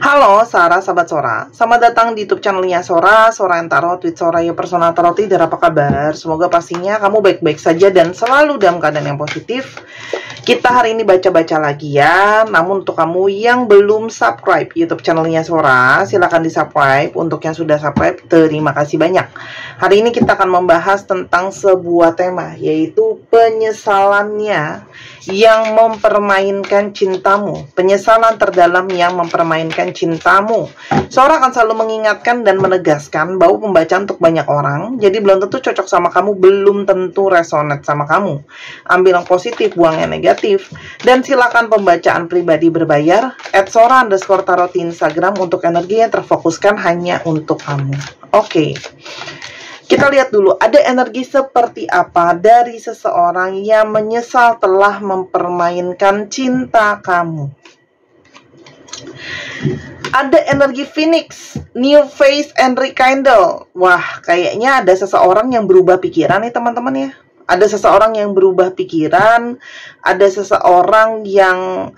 Halo Sarah, sahabat Sora. Selamat datang di YouTube channelnya Sora, Sora yang Tarot with Soraya Personal Tarot Reader. Apa kabar? Semoga pastinya kamu baik-baik saja dan selalu dalam keadaan yang positif. Kita hari ini baca-baca lagi ya. Namun untuk kamu yang belum subscribe YouTube channelnya Sora, silahkan di subscribe. Untuk yang sudah subscribe, terima kasih banyak. Hari ini kita akan membahas tentang sebuah tema, yaitu penyesalannya yang mempermainkan cintamu. Penyesalan terdalam yang mempermainkan cintamu. Sora akan selalu mengingatkan dan menegaskan bahwa pembacaan untuk banyak orang, jadi belum tentu cocok sama kamu, belum tentu resonate sama kamu. Ambil yang positif, buang yang negatif. Dan silakan pembacaan pribadi berbayar @sora_tarot di Instagram untuk energi yang terfokuskan hanya untuk kamu. Oke. Kita lihat dulu, ada energi seperti apa dari seseorang yang menyesal telah mempermainkan cinta kamu. Ada energi Phoenix, New Face and Rekindle. Wah, kayaknya ada seseorang yang berubah pikiran nih teman-teman ya. Ada seseorang yang berubah pikiran, ada seseorang yang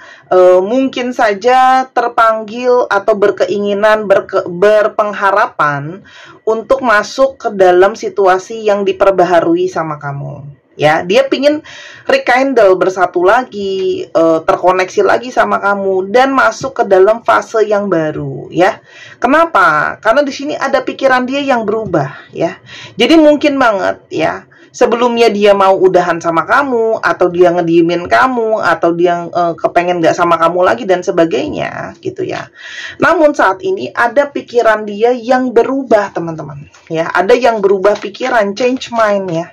mungkin saja terpanggil atau berkeinginan, berpengharapan untuk masuk ke dalam situasi yang diperbaharui sama kamu. Ya, dia pingin rekindle, bersatu lagi, terkoneksi lagi sama kamu dan masuk ke dalam fase yang baru, ya. Kenapa? Karena di sini ada pikiran dia yang berubah, ya. Jadi mungkin banget, ya. Sebelumnya dia mau udahan sama kamu, atau dia ngediemin kamu, atau dia kepengen gak sama kamu lagi dan sebagainya, gitu ya. Namun saat ini ada pikiran dia yang berubah, teman-teman. Ya, ada yang berubah pikiran, change mind ya.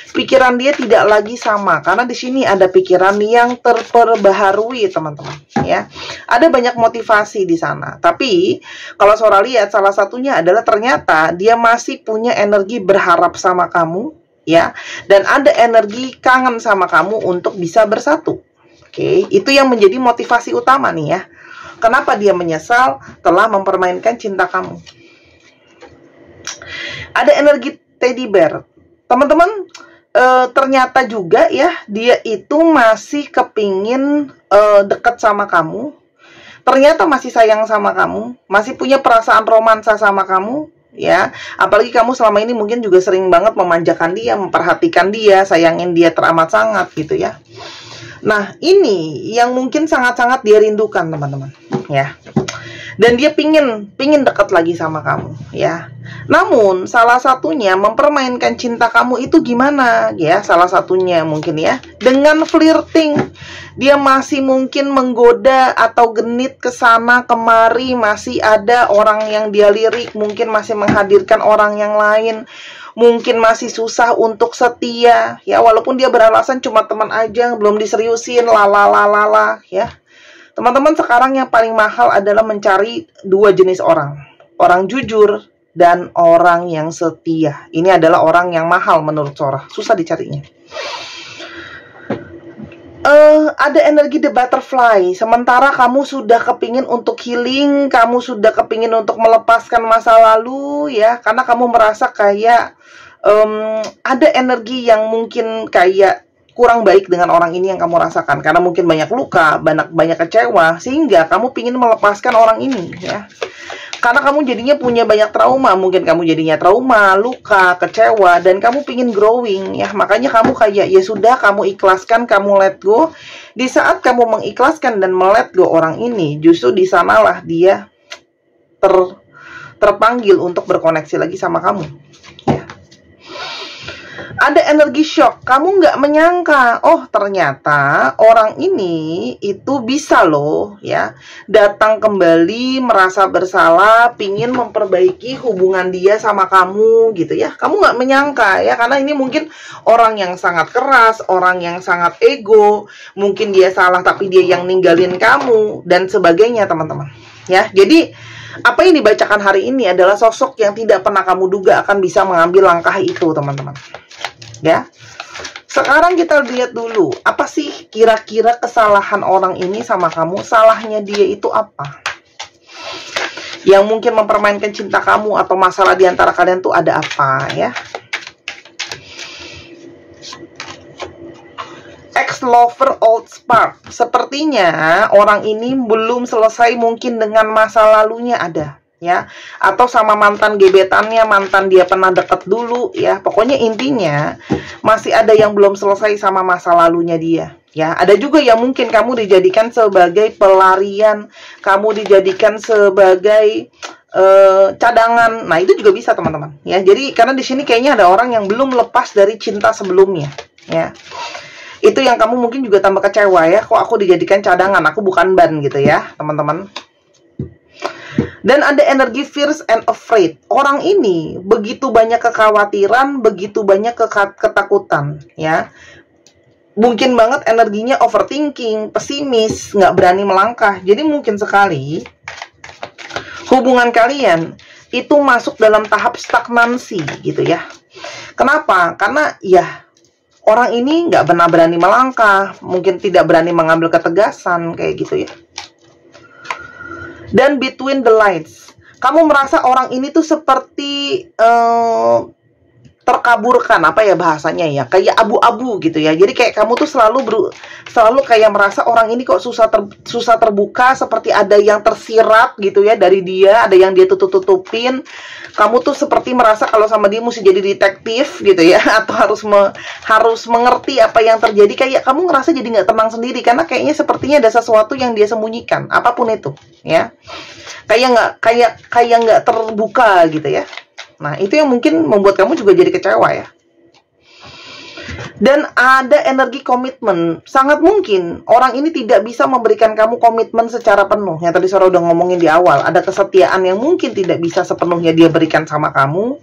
Pikiran dia tidak lagi sama karena di sini ada pikiran yang terperbaharui, teman-teman, ya. Ada banyak motivasi di sana. Tapi kalau Sora lihat, salah satunya adalah ternyata dia masih punya energi berharap sama kamu, ya. Dan ada energi kangen sama kamu untuk bisa bersatu. Oke, itu yang menjadi motivasi utama nih ya. Kenapa dia menyesal telah mempermainkan cinta kamu? Ada energi teddy bear. Teman-teman, ternyata juga ya, dia itu masih kepingin dekat sama kamu. Ternyata masih sayang sama kamu, masih punya perasaan romansa sama kamu, ya. Apalagi kamu selama ini mungkin juga sering banget memanjakan dia, memperhatikan dia, sayangin dia teramat sangat gitu ya. Nah, ini yang mungkin sangat-sangat dia rindukan, teman-teman, ya. Dan dia pingin dekat lagi sama kamu, ya. Namun salah satunya mempermainkan cinta kamu itu gimana, ya? Salah satunya mungkin ya dengan flirting. Dia masih mungkin menggoda atau genit ke sana kemari, masih ada orang yang dia lirik, mungkin masih menghadirkan orang yang lain. Mungkin masih susah untuk setia, ya, walaupun dia beralasan cuma teman aja, belum diseriusin, lalalalala, ya. Teman-teman, sekarang yang paling mahal adalah mencari dua jenis orang. Orang jujur dan orang yang setia. Ini adalah orang yang mahal menurut Sora. Susah dicarinya. Ada energi the butterfly. Sementara kamu sudah kepingin untuk healing, kamu sudah kepingin untuk melepaskan masa lalu, ya. Karena kamu merasa kayak ada energi yang mungkin kayak kurang baik dengan orang ini yang kamu rasakan. Karena mungkin banyak luka, banyak kecewa, sehingga kamu pingin melepaskan orang ini, ya. Karena kamu jadinya punya banyak trauma, mungkin kamu jadinya trauma, luka, kecewa, dan kamu pingin growing, ya. Makanya kamu kayak, ya sudah, kamu ikhlaskan, kamu let go. Di saat kamu mengikhlaskan dan melet go orang ini, justru di sanalah dia terpanggil untuk berkoneksi lagi sama kamu, ya. Ada energi shock. Kamu nggak menyangka, oh ternyata orang ini itu bisa loh, ya, datang kembali, merasa bersalah, pingin memperbaiki hubungan dia sama kamu gitu ya. Kamu nggak menyangka ya, karena ini mungkin orang yang sangat keras, orang yang sangat ego, mungkin dia salah tapi dia yang ninggalin kamu dan sebagainya, teman-teman, ya. Jadi apa yang dibacakan hari ini adalah sosok yang tidak pernah kamu duga akan bisa mengambil langkah itu, teman-teman. Ya, sekarang kita lihat dulu, apa sih kira-kira kesalahan orang ini sama kamu? Salahnya dia itu apa? Yang mungkin mempermainkan cinta kamu atau masalah di antara kalian tuh ada apa, ya? Ex-lover old spark. Sepertinya orang ini belum selesai mungkin dengan masa lalunya ada, ya. Atau sama mantan gebetannya, mantan dia pernah deket dulu, ya. Pokoknya intinya masih ada yang belum selesai sama masa lalunya dia, ya. Ada juga yang mungkin kamu dijadikan sebagai pelarian, kamu dijadikan sebagai cadangan. Nah, itu juga bisa, teman-teman, ya. Jadi karena di sini kayaknya ada orang yang belum lepas dari cinta sebelumnya, ya. Itu yang kamu mungkin juga tambah kecewa, ya. Kok aku dijadikan cadangan, aku bukan ban, gitu ya, teman-teman. Dan ada energi fierce and afraid. Orang ini begitu banyak kekhawatiran, begitu banyak ketakutan, ya. Mungkin banget energinya overthinking, pesimis, nggak berani melangkah. Jadi mungkin sekali hubungan kalian itu masuk dalam tahap stagnansi, gitu ya. Kenapa? Karena ya orang ini nggak pernah berani melangkah, mungkin tidak berani mengambil ketegasan, kayak gitu ya. Dan between the lines, kamu merasa orang ini tuh seperti terkaburkan, apa ya bahasanya ya, kayak abu-abu gitu ya. Jadi kayak kamu tuh selalu kayak merasa orang ini kok susah terbuka, seperti ada yang tersirat gitu ya dari dia, ada yang dia tutup-tutupin. Kamu tuh seperti merasa kalau sama dia mesti jadi detektif gitu ya, atau harus mengerti apa yang terjadi. Kayak kamu ngerasa jadi nggak tenang sendiri karena kayaknya sepertinya ada sesuatu yang dia sembunyikan, apapun itu ya. Kayak nggak terbuka gitu ya. Nah, itu yang mungkin membuat kamu juga jadi kecewa ya. Dan ada energi komitmen. Sangat mungkin orang ini tidak bisa memberikan kamu komitmen secara penuh. Yang tadi Sora udah ngomongin di awal. Ada kesetiaan yang mungkin tidak bisa sepenuhnya dia berikan sama kamu.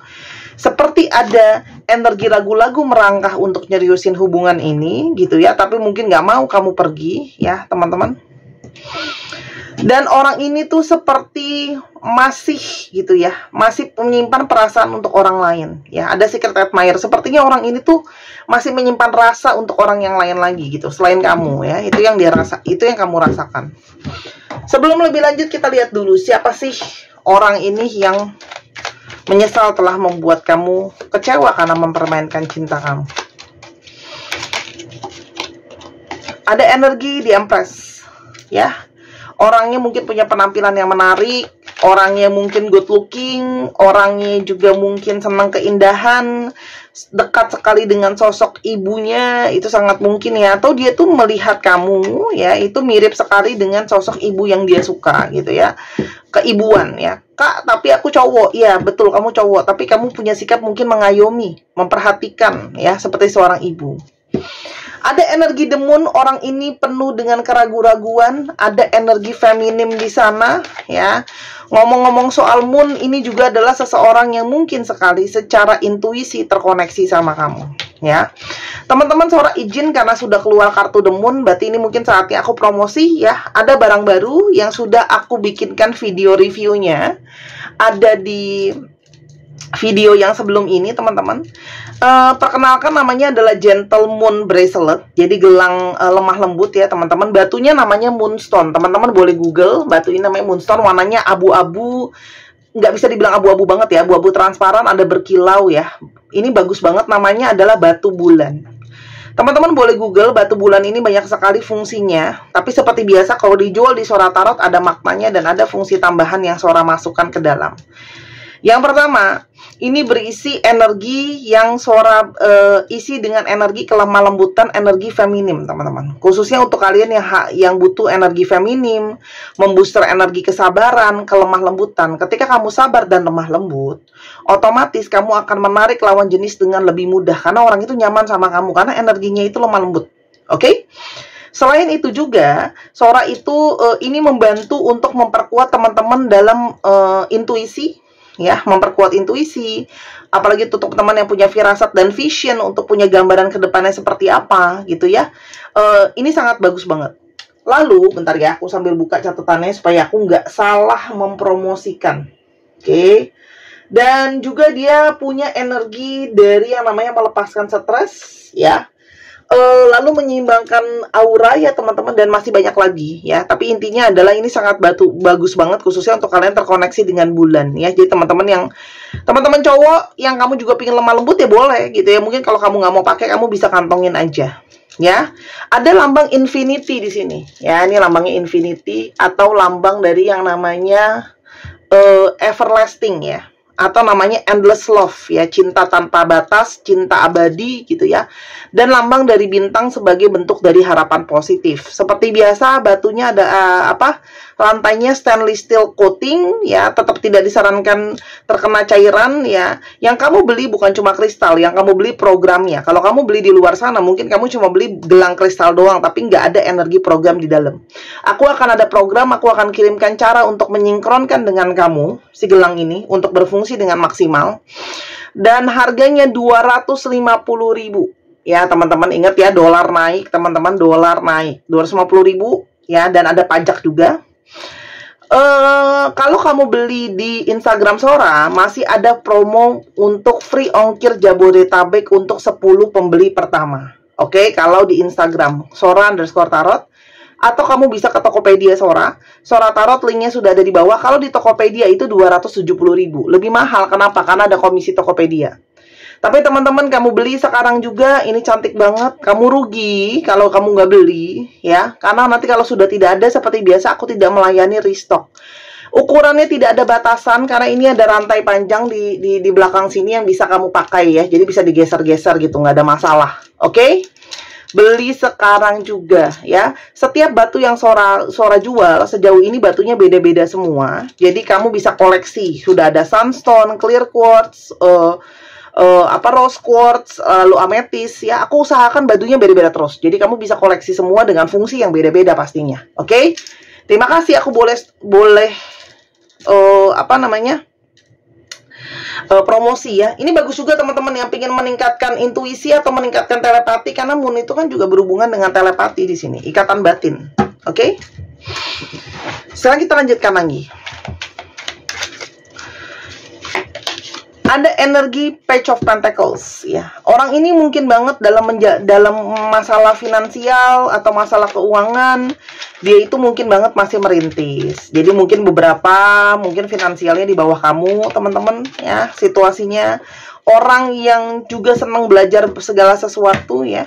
Seperti ada energi ragu-ragu merangkah untuk nyeriusin hubungan ini gitu ya. Tapi mungkin nggak mau kamu pergi ya, teman-teman. Dan orang ini tuh seperti masih gitu ya, masih menyimpan perasaan untuk orang lain ya. Ada secret admirer. Sepertinya orang ini tuh masih menyimpan rasa untuk orang yang lain lagi gitu, selain kamu ya. Itu yang dia rasa, itu yang kamu rasakan. Sebelum lebih lanjut, kita lihat dulu siapa sih orang ini yang menyesal telah membuat kamu kecewa karena mempermainkan cinta kamu. Ada energi di Empress ya. Orangnya mungkin punya penampilan yang menarik, orangnya mungkin good looking, orangnya juga mungkin senang keindahan, dekat sekali dengan sosok ibunya, itu sangat mungkin ya. Atau dia tuh melihat kamu ya, itu mirip sekali dengan sosok ibu yang dia suka gitu ya. Keibuan ya. Kak, tapi aku cowok. Ya, betul, kamu cowok, tapi kamu punya sikap mungkin mengayomi, memperhatikan ya, seperti seorang ibu. Ada energi The Moon, orang ini penuh dengan keraguan-raguan, ada energi feminim di sana ya. Ngomong-ngomong soal Moon, ini juga adalah seseorang yang mungkin sekali secara intuisi terkoneksi sama kamu ya. Teman-teman, Sora izin karena sudah keluar kartu The Moon, berarti ini mungkin saatnya aku promosi ya. Ada barang baru yang sudah aku bikinkan video reviewnya, ada di video yang sebelum ini, teman-teman. Perkenalkan, namanya adalah Gentle Moon Bracelet. Jadi gelang lemah lembut ya, teman-teman. Batunya namanya Moonstone. Teman-teman boleh Google, batu ini namanya Moonstone. Warnanya abu-abu, nggak bisa dibilang abu-abu banget ya, abu-abu transparan, ada berkilau ya. Ini bagus banget, namanya adalah batu bulan. Teman-teman boleh Google, batu bulan ini banyak sekali fungsinya. Tapi seperti biasa kalau dijual di Sora Tarot ada maknanya dan ada fungsi tambahan yang Sora masukkan ke dalam. Yang pertama, ini berisi energi yang Sora isi dengan energi kelemah lembutan, energi feminim, teman-teman. Khususnya untuk kalian yang butuh energi feminim, membooster energi kesabaran, kelemah lembutan. Ketika kamu sabar dan lemah lembut, otomatis kamu akan menarik lawan jenis dengan lebih mudah. Karena orang itu nyaman sama kamu, karena energinya itu lemah lembut. Oke? Selain itu juga, Sora itu ini membantu untuk memperkuat teman-teman dalam intuisi, ya, memperkuat intuisi, apalagi untuk teman yang punya firasat dan vision untuk punya gambaran ke depannya seperti apa gitu ya. Ini sangat bagus banget. Lalu, bentar ya, aku sambil buka catatannya supaya aku nggak salah mempromosikan. Oke. Dan juga dia punya energi dari yang namanya melepaskan stres ya. Lalu menyeimbangkan aura ya, teman-teman, dan masih banyak lagi ya. Tapi intinya adalah ini sangat bagus banget, khususnya untuk kalian terkoneksi dengan bulan ya. Jadi teman-teman cowok yang kamu juga pingin lemah lembut ya boleh gitu ya. Mungkin kalau kamu nggak mau pakai, kamu bisa kantongin aja. Ya, ada lambang infinity di sini. Ya, ini lambangnya infinity atau lambang dari yang namanya everlasting ya, atau namanya endless love ya, cinta tanpa batas, cinta abadi gitu ya. Dan lambang dari bintang sebagai bentuk dari harapan positif. Seperti biasa batunya ada lantainya stainless steel coating ya, tetap tidak disarankan terkena cairan ya. Yang kamu beli bukan cuma kristal, yang kamu beli programnya. Kalau kamu beli di luar sana mungkin kamu cuma beli gelang kristal doang, tapi nggak ada energi program di dalam. Aku akan ada program, aku akan kirimkan cara untuk menyinkronkan dengan kamu si gelang ini untuk berfungsi dengan maksimal. Dan harganya 250.000 ya teman-teman. Ingat ya, dolar naik teman-teman, dolar naik 250.000 ya, dan ada pajak juga. Kalau kamu beli di Instagram Sora, masih ada promo untuk free ongkir Jabodetabek untuk 10 pembeli pertama. Oke, kalau di Instagram Sora_tarot, atau kamu bisa ke Tokopedia Sora Tarot, linknya sudah ada di bawah. Kalau di Tokopedia itu 270.000, lebih mahal. Kenapa? Karena ada komisi Tokopedia. Tapi teman-teman, kamu beli sekarang juga, ini cantik banget. Kamu rugi kalau kamu nggak beli ya, karena nanti kalau sudah tidak ada, seperti biasa aku tidak melayani restock. Ukurannya tidak ada batasan karena ini ada rantai panjang di belakang sini yang bisa kamu pakai ya, jadi bisa digeser-geser gitu, nggak ada masalah. Oke? Beli sekarang juga ya. Setiap batu yang Sora jual sejauh ini batunya beda-beda semua. Jadi kamu bisa koleksi. Sudah ada sunstone, clear quartz, rose quartz, lalu ametis ya. Aku usahakan batunya beda-beda terus. Jadi kamu bisa koleksi semua dengan fungsi yang beda-beda pastinya. Oke? Terima kasih, aku boleh promosi ya. Ini bagus juga teman-teman yang ingin meningkatkan intuisi atau meningkatkan telepati, karena moon itu kan juga berhubungan dengan telepati di sini, ikatan batin. Oke? Sekarang kita lanjutkan lagi. Ada energi Page of Pentacles ya. Orang ini mungkin banget dalam masalah finansial atau masalah keuangan, dia itu mungkin banget masih merintis. Jadi mungkin mungkin finansialnya di bawah kamu, teman-teman ya, situasinya. Orang yang juga senang belajar segala sesuatu ya.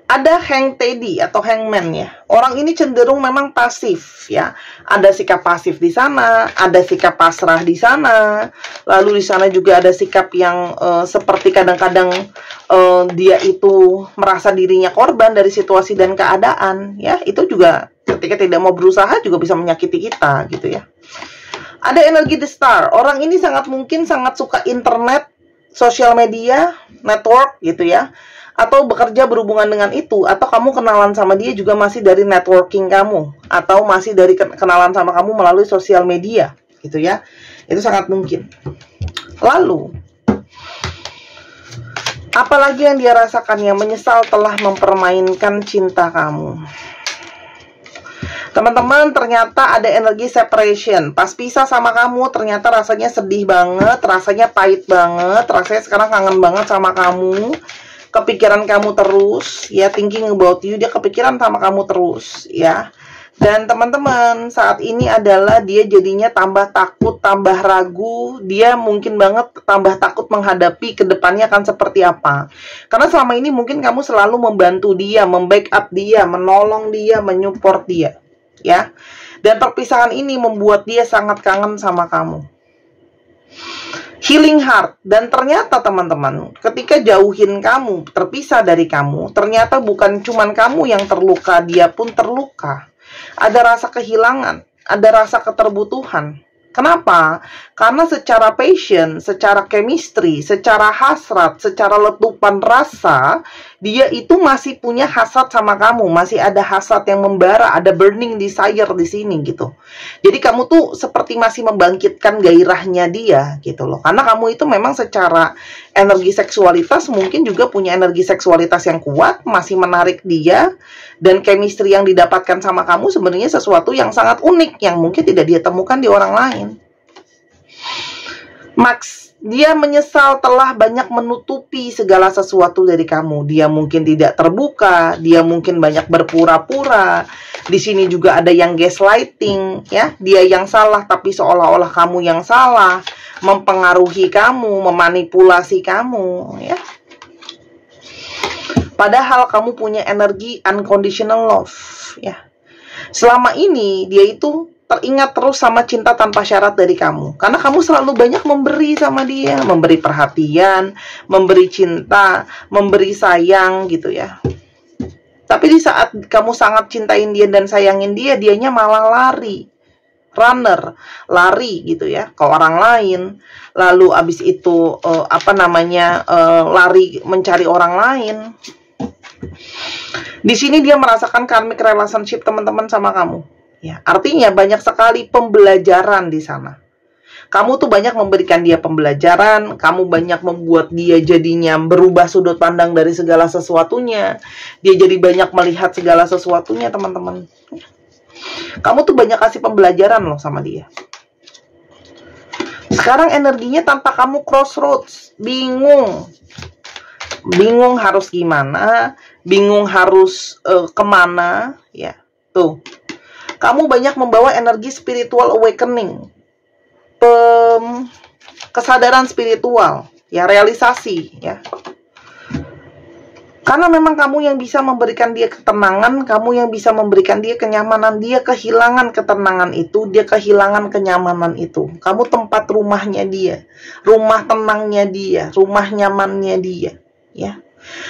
Ada Hang Teddy atau Hangman ya. Orang ini cenderung memang pasif ya. Ada sikap pasif di sana, ada sikap pasrah di sana. Lalu di sana juga ada sikap yang seperti kadang-kadang dia itu merasa dirinya korban dari situasi dan keadaan ya. Itu juga ketika tidak mau berusaha juga bisa menyakiti kita gitu ya. Ada energi The Star. Orang ini sangat mungkin sangat suka internet, sosial media, network gitu ya. Atau bekerja berhubungan dengan itu, atau kamu kenalan sama dia juga masih dari networking kamu, atau masih dari kenalan sama kamu melalui sosial media gitu ya. Itu sangat mungkin. Lalu apalagi yang dia rasakan, yang menyesal telah mempermainkan cinta kamu. Teman-teman, ternyata ada energi separation. Pas pisah sama kamu, ternyata rasanya sedih banget, rasanya pahit banget, rasanya sekarang kangen banget sama kamu. Kepikiran kamu terus ya, thinking about you, dia kepikiran sama kamu terus ya. Dan teman-teman, saat ini adalah dia jadinya tambah takut, tambah ragu. Dia mungkin banget tambah takut menghadapi kedepannya akan seperti apa. Karena selama ini mungkin kamu selalu membantu dia, membackup dia, menolong dia, menyupport dia ya. Dan perpisahan ini membuat dia sangat kangen sama kamu. Healing heart. Dan ternyata teman-teman, ketika jauhin kamu, terpisah dari kamu, ternyata bukan cuman kamu yang terluka, dia pun terluka. Ada rasa kehilangan, ada rasa keterbutuhan. Kenapa? Karena secara passion, secara chemistry, secara hasrat, secara letupan rasa, dia itu masih punya hasrat sama kamu, masih ada hasrat yang membara, ada burning desire di sini gitu. Jadi kamu tuh seperti masih membangkitkan gairahnya dia gitu loh. Karena kamu itu memang secara energi seksualitas mungkin juga punya energi seksualitas yang kuat, masih menarik dia, dan chemistry yang didapatkan sama kamu sebenarnya sesuatu yang sangat unik yang mungkin tidak dia temukan di orang lain. Max, dia menyesal telah banyak menutupi segala sesuatu dari kamu. Dia mungkin tidak terbuka, dia mungkin banyak berpura-pura. Di sini juga ada yang gaslighting, ya. Dia yang salah tapi seolah-olah kamu yang salah, mempengaruhi kamu, memanipulasi kamu, ya. Padahal kamu punya energi unconditional love, ya. Selama ini dia itu teringat terus sama cinta tanpa syarat dari kamu. Karena kamu selalu banyak memberi sama dia, memberi perhatian, memberi cinta, memberi sayang gitu ya. Tapi di saat kamu sangat cintain dia dan sayangin dia, dianya malah lari. Runner, lari gitu ya ke orang lain. Lalu abis itu lari mencari orang lain. Di sini dia merasakan karmic relationship teman-teman sama kamu. Ya, artinya banyak sekali pembelajaran di sana. Kamu tuh banyak memberikan dia pembelajaran, kamu banyak membuat dia jadinya berubah sudut pandang dari segala sesuatunya. Dia jadi banyak melihat segala sesuatunya, teman-teman. Kamu tuh banyak kasih pembelajaran loh sama dia. Sekarang energinya tanpa kamu crossroads, bingung. Bingung harus gimana, bingung harus kemana, ya. Tuh. Kamu banyak membawa energi spiritual awakening. Kesadaran spiritual, ya, realisasi, ya. Karena memang kamu yang bisa memberikan dia ketenangan, kamu yang bisa memberikan dia kenyamanan. Dia kehilangan ketenangan itu, dia kehilangan kenyamanan itu. Kamu tempat rumahnya dia, rumah tenangnya dia, rumah nyamannya dia, ya.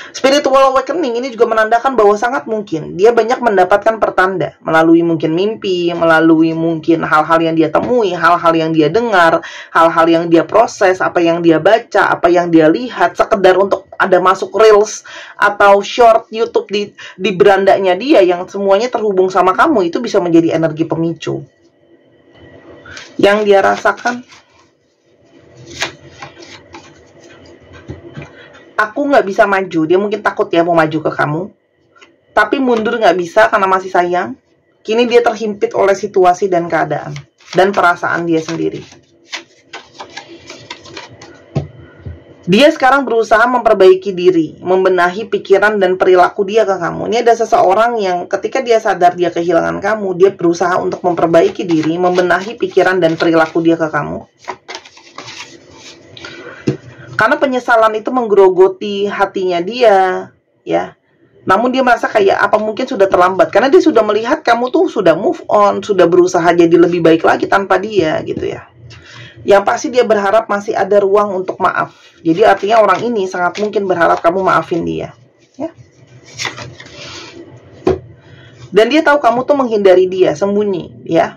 Spiritual awakening ini juga menandakan bahwa sangat mungkin dia banyak mendapatkan pertanda melalui mungkin mimpi, melalui mungkin hal-hal yang dia temui, hal-hal yang dia dengar, hal-hal yang dia proses, apa yang dia baca, apa yang dia lihat, sekedar untuk ada masuk reels atau short YouTube di berandanya dia yang semuanya terhubung sama kamu. Itu bisa menjadi energi pemicu yang dia rasakan. Aku nggak bisa maju. Dia mungkin takut ya mau maju ke kamu. Tapi mundur nggak bisa karena masih sayang. Kini dia terhimpit oleh situasi dan keadaan. Dan perasaan dia sendiri. Dia sekarang berusaha memperbaiki diri. Membenahi pikiran dan perilaku dia ke kamu. Ini ada seseorang yang ketika dia sadar dia kehilangan kamu. Dia berusaha untuk memperbaiki diri. Membenahi pikiran dan perilaku dia ke kamu. Karena penyesalan itu menggerogoti hatinya dia, ya. Namun dia merasa kayak apa mungkin sudah terlambat. Karena dia sudah melihat kamu tuh sudah move on, sudah berusaha jadi lebih baik lagi tanpa dia, gitu ya. Yang pasti dia berharap masih ada ruang untuk maaf. Jadi artinya orang ini sangat mungkin berharap kamu maafin dia, ya. Dan dia tahu kamu tuh menghindari dia, sembunyi, ya.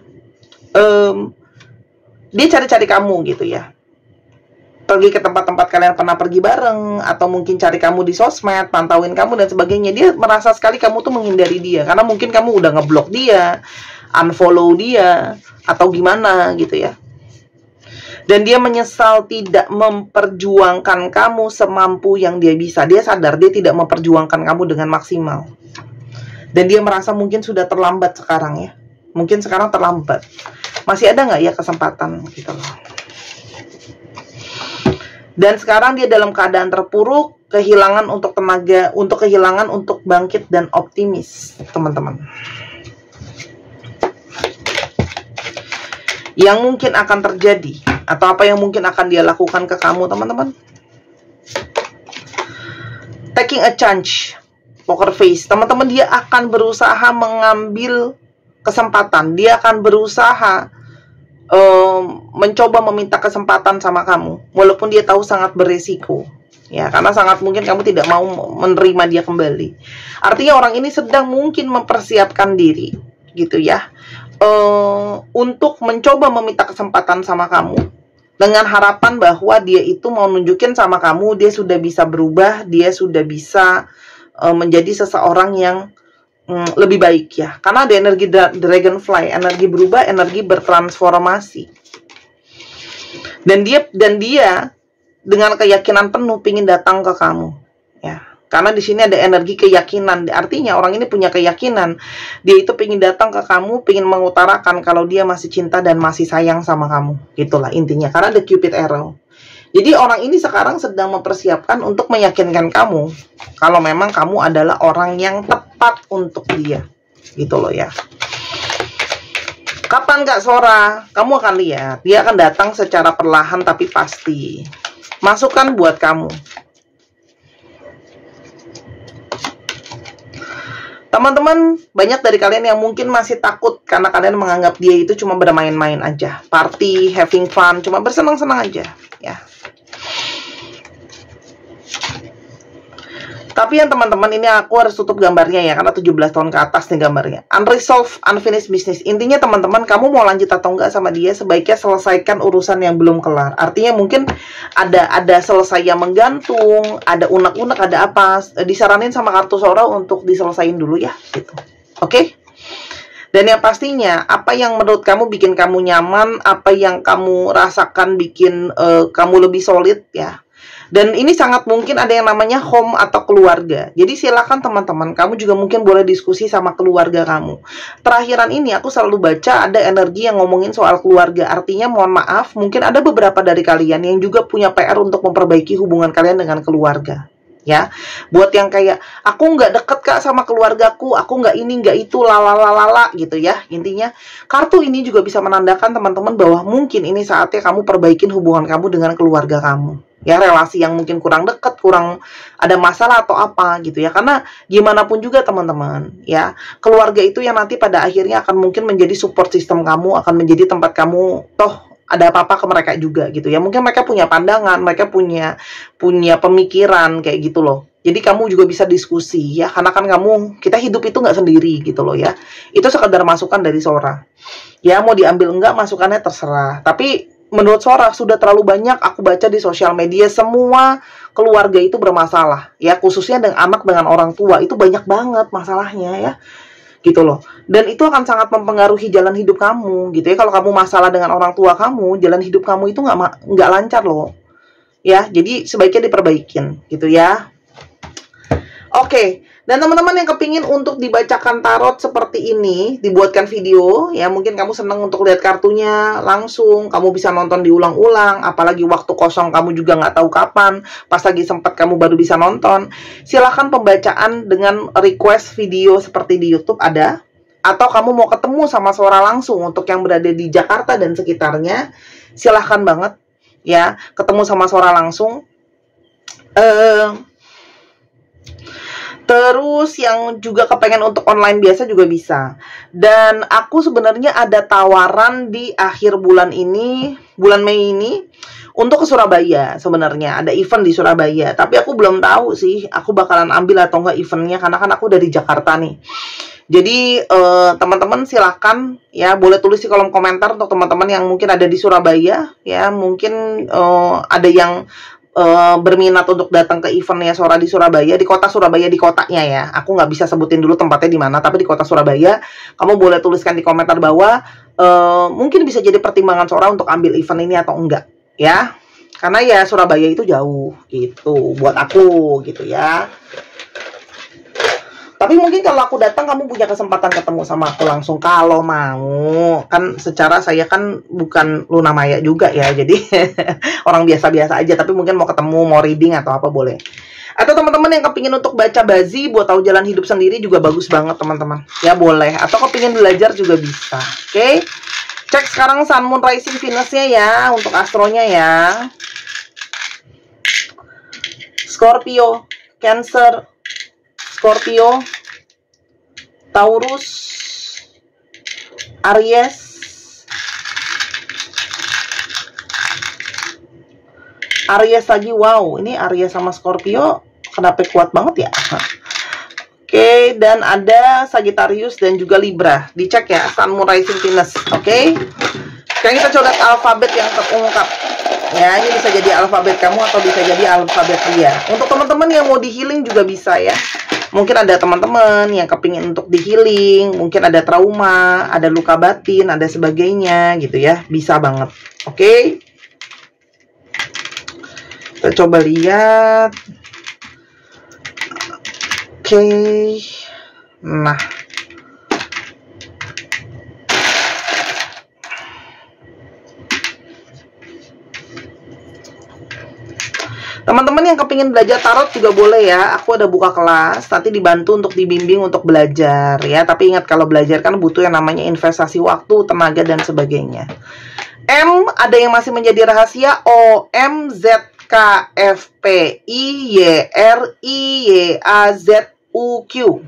Dia cari-cari kamu, gitu ya. Pergi ke tempat-tempat kalian pernah pergi bareng, atau mungkin cari kamu di sosmed, pantauin kamu dan sebagainya. Dia merasa sekali kamu tuh menghindari dia, karena mungkin kamu udah ngeblok dia, unfollow dia, atau gimana gitu ya. Dan dia menyesal tidak memperjuangkan kamu semampu yang dia bisa. Dia sadar dia tidak memperjuangkan kamu dengan maksimal. Dan dia merasa mungkin sudah terlambat sekarang ya. Mungkin sekarang terlambat. Masih ada nggak ya kesempatan gitu loh. Dan sekarang dia dalam keadaan terpuruk, kehilangan untuk tenaga, kehilangan untuk bangkit dan optimis, teman-teman. Yang mungkin akan terjadi, atau apa yang mungkin akan dia lakukan ke kamu, teman-teman. Taking a chance, poker face. Teman-teman, dia akan berusaha mengambil kesempatan. Dia akan berusaha mencoba meminta kesempatan sama kamu, walaupun dia tahu sangat beresiko, ya, karena sangat mungkin kamu tidak mau menerima dia kembali. Artinya orang ini sedang mungkin mempersiapkan diri, gitu ya, untuk mencoba meminta kesempatan sama kamu, dengan harapan bahwa dia itu mau nunjukin sama kamu, dia sudah bisa berubah, dia sudah bisa menjadi seseorang yang lebih baik ya, karena ada energi dragonfly, energi berubah, energi bertransformasi. Dan dia dengan keyakinan penuh pingin datang ke kamu, ya. Karena di sini ada energi keyakinan, artinya orang ini punya keyakinan, dia itu pingin datang ke kamu, pingin mengutarakan kalau dia masih cinta dan masih sayang sama kamu, gitulah intinya. Karena ada Cupid arrow. Jadi orang ini sekarang sedang mempersiapkan untuk meyakinkan kamu kalau memang kamu adalah orang yang tepat untuk dia, gitu loh ya. Kapan Kak Sora? Kamu akan lihat, dia akan datang secara perlahan tapi pasti. Masukan buat kamu. Teman-teman, banyak dari kalian yang mungkin masih takut karena kalian menganggap dia itu cuma bermain-main aja, party, having fun, cuma bersenang-senang aja, ya. Tapi yang teman-teman, ini aku harus tutup gambarnya ya, karena 17 tahun ke atas nih gambarnya. Unresolved, unfinished business. Intinya teman-teman, kamu mau lanjut atau enggak sama dia, sebaiknya selesaikan urusan yang belum kelar. Artinya mungkin ada selesai yang menggantung, ada unek-unek, ada apa. Disaranin sama kartu Sora untuk diselesain dulu ya, gitu. Oke? Dan yang pastinya, apa yang menurut kamu bikin kamu nyaman, apa yang kamu rasakan bikin kamu lebih solid ya. Dan ini sangat mungkin ada yang namanya home atau keluarga. Jadi silakan teman-teman, kamu juga mungkin boleh diskusi sama keluarga kamu. Terakhiran ini aku selalu baca ada energi yang ngomongin soal keluarga. Artinya mohon maaf, mungkin ada beberapa dari kalian yang juga punya PR untuk memperbaiki hubungan kalian dengan keluarga. Ya, buat yang kayak aku nggak deket kak sama keluargaku, aku nggak ini nggak itu lalalalala gitu ya. Intinya kartu ini juga bisa menandakan teman-teman bahwa mungkin ini saatnya kamu perbaikin hubungan kamu dengan keluarga kamu. Ya, relasi yang mungkin kurang dekat, kurang ada masalah atau apa gitu ya. Karena gimana pun juga teman-teman ya, keluarga itu yang nanti pada akhirnya akan mungkin menjadi support system kamu, akan menjadi tempat kamu toh ada apa-apa ke mereka juga gitu ya. Mungkin mereka punya pandangan, mereka punya pemikiran kayak gitu loh. Jadi kamu juga bisa diskusi ya, karena kan kita hidup itu nggak sendiri gitu loh ya. Itu sekedar masukan dari Sora. Ya, mau diambil enggak masukannya terserah. Tapi menurut Sora sudah terlalu banyak aku baca di sosial media, semua keluarga itu bermasalah ya, khususnya dengan anak dengan orang tua itu banyak banget masalahnya ya, gitu loh. Dan itu akan sangat mempengaruhi jalan hidup kamu gitu ya. Kalau kamu masalah dengan orang tua kamu, jalan hidup kamu itu nggak lancar loh ya. Jadi sebaiknya diperbaikin gitu ya. Oke. Dan teman-teman yang kepingin untuk dibacakan tarot seperti ini, dibuatkan video, ya mungkin kamu senang untuk lihat kartunya langsung, kamu bisa nonton diulang-ulang, apalagi waktu kosong kamu juga nggak tahu kapan, pas lagi sempat kamu baru bisa nonton, silahkan pembacaan dengan request video seperti di YouTube ada, atau kamu mau ketemu sama Sora langsung untuk yang berada di Jakarta dan sekitarnya, silahkan banget, ya, ketemu sama Sora langsung. Terus yang juga kepengen untuk online biasa juga bisa. Dan aku sebenarnya ada tawaran di akhir bulan ini, bulan Mei ini, untuk ke Surabaya sebenarnya. Ada event di Surabaya. Tapi aku belum tahu sih, aku bakalan ambil atau enggak eventnya, karena kan aku dari Jakarta nih. Jadi teman-teman silakan ya, boleh tulis di kolom komentar untuk teman-teman yang mungkin ada di Surabaya. Ya, mungkin ada yang berminat untuk datang ke eventnya Sora di Surabaya, di kota Surabaya, di kotanya ya. Aku nggak bisa sebutin dulu tempatnya di mana, tapi di kota Surabaya. Kamu boleh tuliskan di komentar bawah, mungkin bisa jadi pertimbangan Sora untuk ambil event ini atau enggak ya. Karena ya Surabaya itu jauh gitu buat aku gitu ya. Tapi mungkin kalau aku datang, kamu punya kesempatan ketemu sama aku langsung kalau mau. Kan secara saya kan bukan Luna Maya juga ya, jadi orang biasa-biasa aja. Tapi mungkin mau ketemu, mau reading atau apa boleh. Atau teman-teman yang kepingin untuk baca bazi buat tahu jalan hidup sendiri juga bagus banget teman-teman. Ya boleh. Atau kepingin belajar juga bisa. Oke. Cek sekarang Sun, Moon, Rising, Venus-nya ya untuk astronya ya. Scorpio, Cancer, Scorpio, Taurus, Aries, Aries lagi. Wow, ini Aries sama Scorpio kenapa kuat banget ya? Oke, dan ada Sagittarius dan juga Libra. Dicek ya, Sun, Moon, Rising, Venus. Oke. Sekarang kita coba alfabet yang terungkap. Ya, ini bisa jadi alfabet kamu atau bisa jadi alfabet dia. Untuk teman-teman yang mau di healing juga bisa ya. Mungkin ada teman-teman yang kepingin untuk di healing, mungkin ada trauma, ada luka batin, ada sebagainya gitu ya. Bisa banget. Oke. Kita coba lihat. Oke. Nah. Teman-teman yang kepingin belajar tarot juga boleh ya. Aku ada buka kelas, nanti dibantu untuk dibimbing untuk belajar ya. Tapi ingat, kalau belajar kan butuh yang namanya investasi waktu, tenaga, dan sebagainya. M, ada yang masih menjadi rahasia. O, M, Z, K, F, P, I, Y, R, I, Y, A, Z, U, Q.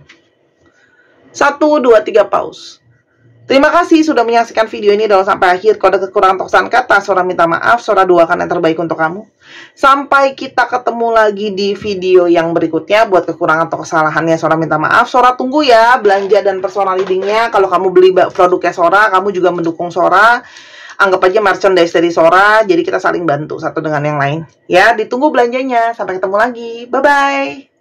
1, 2, 3, pause. Terima kasih sudah menyaksikan video ini sampai akhir. Kalau ada kekurangan atau kesalahan kata, Sora minta maaf. Sora doakan yang terbaik untuk kamu. Sampai kita ketemu lagi di video yang berikutnya. Buat kekurangan atau kesalahannya, Sora minta maaf. Sora tunggu ya belanja dan personal readingnya. Kalau kamu beli produknya Sora, kamu juga mendukung Sora. Anggap aja merchandise dari Sora. Jadi kita saling bantu satu dengan yang lain. Ya, ditunggu belanjanya. Sampai ketemu lagi. Bye-bye.